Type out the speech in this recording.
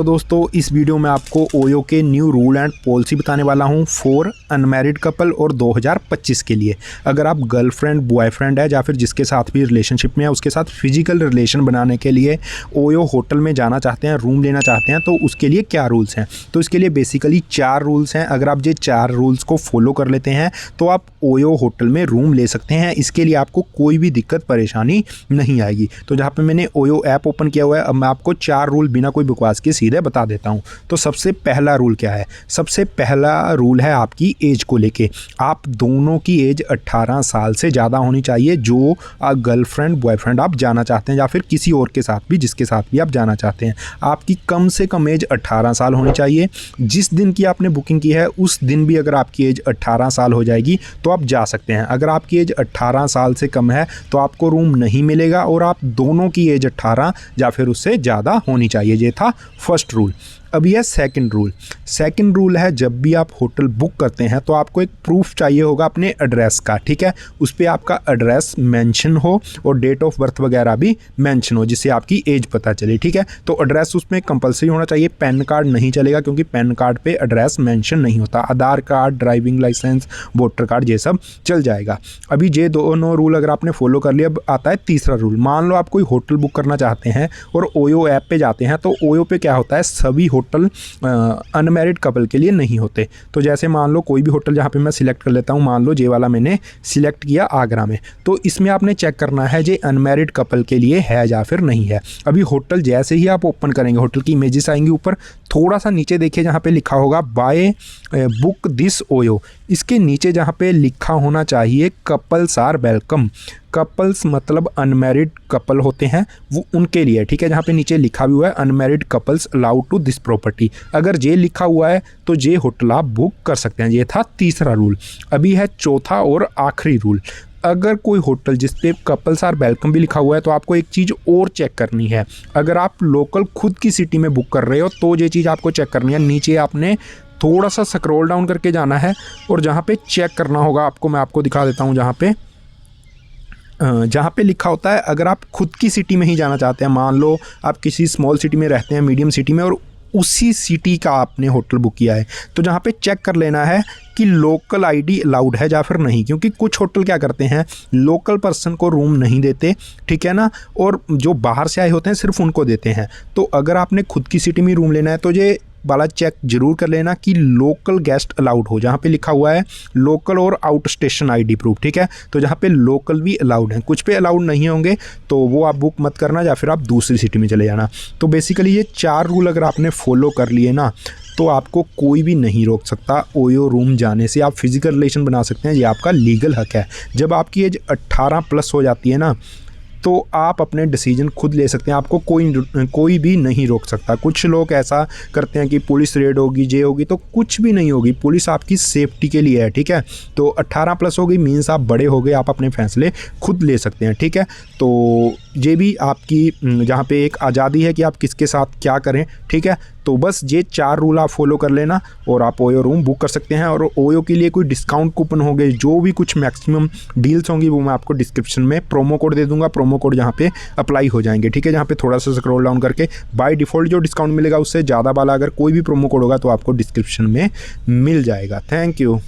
तो दोस्तों इस वीडियो में आपको ओयो के न्यू रूल एंड पॉलिसी बताने वाला हूं फॉर अनमैरिड कपल और 2025 के लिए। अगर आप गर्लफ्रेंड बॉयफ्रेंड है या फिर जिसके साथ भी रिलेशनशिप में है उसके साथ फिजिकल रिलेशन बनाने के लिए ओयो होटल में जाना चाहते हैं, रूम लेना चाहते हैं, तो उसके लिए क्या रूल्स हैं। तो इसके लिए बेसिकली 4 रूल्स हैं। अगर आप ये 4 रूल्स को फॉलो कर लेते हैं तो आप ओयो होटल में रूम ले सकते हैं। इसके लिए आपको कोई भी दिक्कत परेशानी नहीं आएगी। तो जहाँ पे मैंने ओयो ऐप ओपन किया हुआ है, अब मैं आपको 4 रूल बिना कोई बकवास के सीधे बता देता हूँ। तो सबसे पहला रूल क्या है? सबसे पहला रूल है आपकी एज को लेके। आप दोनों की एज 18 साल से ज़्यादा होनी चाहिए, जो गर्लफ्रेंड बॉयफ्रेंड आप जाना चाहते हैं या फिर किसी और के साथ भी जिसके साथ भी आप जाना चाहते हैं। आपकी कम से कम एज 18 साल होनी चाहिए। जिस दिन की आपने बुकिंग की है उस दिन भी अगर आपकी एज 18 साल हो जाएगी तो आप जा सकते हैं। अगर आपकी एज 18 साल से कम है तो आपको रूम नहीं मिलेगा और आप दोनों की एज 18 या फिर उससे ज़्यादा होनी चाहिए। ये था फर्स्ट रूल। अब यह सेकंड रूल। सेकंड रूल है, जब भी आप होटल बुक करते हैं तो आपको एक प्रूफ चाहिए होगा अपने एड्रेस का, ठीक है। उस पर आपका एड्रेस मेंशन हो और डेट ऑफ बर्थ वगैरह भी मेंशन हो, जिससे आपकी एज पता चले, ठीक है। तो एड्रेस उसमें कंपलसरी होना चाहिए। पैन कार्ड नहीं चलेगा क्योंकि पैन कार्ड पे एड्रेस मेंशन नहीं होता। Aadhaar card, driving licence, voter card, ये सब चल जाएगा। अभी ये दोनों रूल अगर आपने फॉलो कर लिया, अब आता है तीसरा रूल। मान लो आप कोई होटल बुक करना चाहते हैं और ओयो ऐप पे जाते हैं, तो ओयो पे क्या होता है, सभी होटल अनमैरिड कपल के लिए नहीं होते। तो जैसे मान लो कोई भी होटल, जहाँ पे मैं सिलेक्ट कर लेता हूँ, मान लो ये वाला मैंने सिलेक्ट किया आगरा में, तो इसमें आपने चेक करना है ये अनमैरिड कपल के लिए है या फिर नहीं है। अभी होटल जैसे ही आप ओपन करेंगे, होटल की इमेजेस आएंगी ऊपर, थोड़ा सा नीचे देखिए जहाँ पे लिखा होगा बाय बुक दिस ओयो, इसके नीचे जहाँ पे लिखा होना चाहिए कपल्स आर वेलकम। कपल्स मतलब अनमैरिड कपल होते हैं, वो उनके लिए, ठीक है। जहाँ पे नीचे लिखा भी हुआ है unmarried couples allowed to this property, अगर ये लिखा हुआ है तो ये होटल आप बुक कर सकते हैं। ये था तीसरा रूल। अभी है चौथा और आखिरी रूल। अगर कोई होटल जिस पे कपल्स आर वेलकम भी लिखा हुआ है तो आपको एक चीज़ और चेक करनी है। अगर आप लोकल खुद की सिटी में बुक कर रहे हो तो ये चीज़ आपको चेक करनी है। नीचे आपने थोड़ा सा स्क्रॉल डाउन करके जाना है और जहाँ पे चेक करना होगा आपको, मैं आपको दिखा देता हूँ, जहाँ पे लिखा होता है अगर आप खुद की सिटी में ही जाना चाहते हैं, मान लो आप किसी स्मॉल सिटी में रहते हैं, मीडियम सिटी में, और उसी सिटी का आपने होटल बुक किया है, तो जहाँ पे चेक कर लेना है कि लोकल आईडी अलाउड है या फिर नहीं। क्योंकि कुछ होटल क्या करते हैं, लोकल पर्सन को रूम नहीं देते, ठीक है ना, और जो बाहर से आए होते हैं सिर्फ उनको देते हैं। तो अगर आपने खुद की सिटी में रूम लेना है तो ये वाला चेक जरूर कर लेना कि लोकल गेस्ट अलाउड हो, जहाँ पे लिखा हुआ है लोकल और आउट स्टेशन आईडी प्रूफ, ठीक है। तो जहाँ पे लोकल भी अलाउड हैं, कुछ पे अलाउड नहीं होंगे तो वो आप बुक मत करना या फिर आप दूसरी सिटी में चले जाना। तो बेसिकली ये 4 रूल अगर आपने फॉलो कर लिए ना तो आपको कोई भी नहीं रोक सकता ओयो रूम जाने से। आप फिजिकल रिलेशन बना सकते हैं, ये आपका लीगल हक है। जब आपकी एज 18 प्लस हो जाती है ना तो आप अपने डिसीजन खुद ले सकते हैं, आपको कोई भी नहीं रोक सकता। कुछ लोग ऐसा करते हैं कि पुलिस रेड होगी, ये होगी, तो कुछ भी नहीं होगी। पुलिस आपकी सेफ्टी के लिए है, ठीक है। तो 18 प्लस हो गई मीन्स आप बड़े हो गए, आप अपने फैसले खुद ले सकते हैं, ठीक है। तो ये भी आपकी जहाँ पे एक आज़ादी है कि आप किसके साथ क्या करें, ठीक है। तो बस ये 4 रूल आप फॉलो कर लेना और आप ओयो रूम बुक कर सकते हैं। और ओयो के लिए कोई डिस्काउंट कूपन होंगे, जो भी कुछ मैक्सिमम डील्स होंगी, वो मैं आपको डिस्क्रिप्शन में प्रोमो कोड दे दूंगा। प्रोमो कोड यहाँ पे अप्लाई हो जाएंगे, ठीक है। जहाँ पे थोड़ा सा स्क्रॉल डाउन करके बाय डिफ़ॉल्ट जो डिस्काउंट मिलेगा उससे ज़्यादा वाला अगर कोई भी प्रोमो कोड होगा तो आपको डिस्क्रिप्शन में मिल जाएगा। Thank you.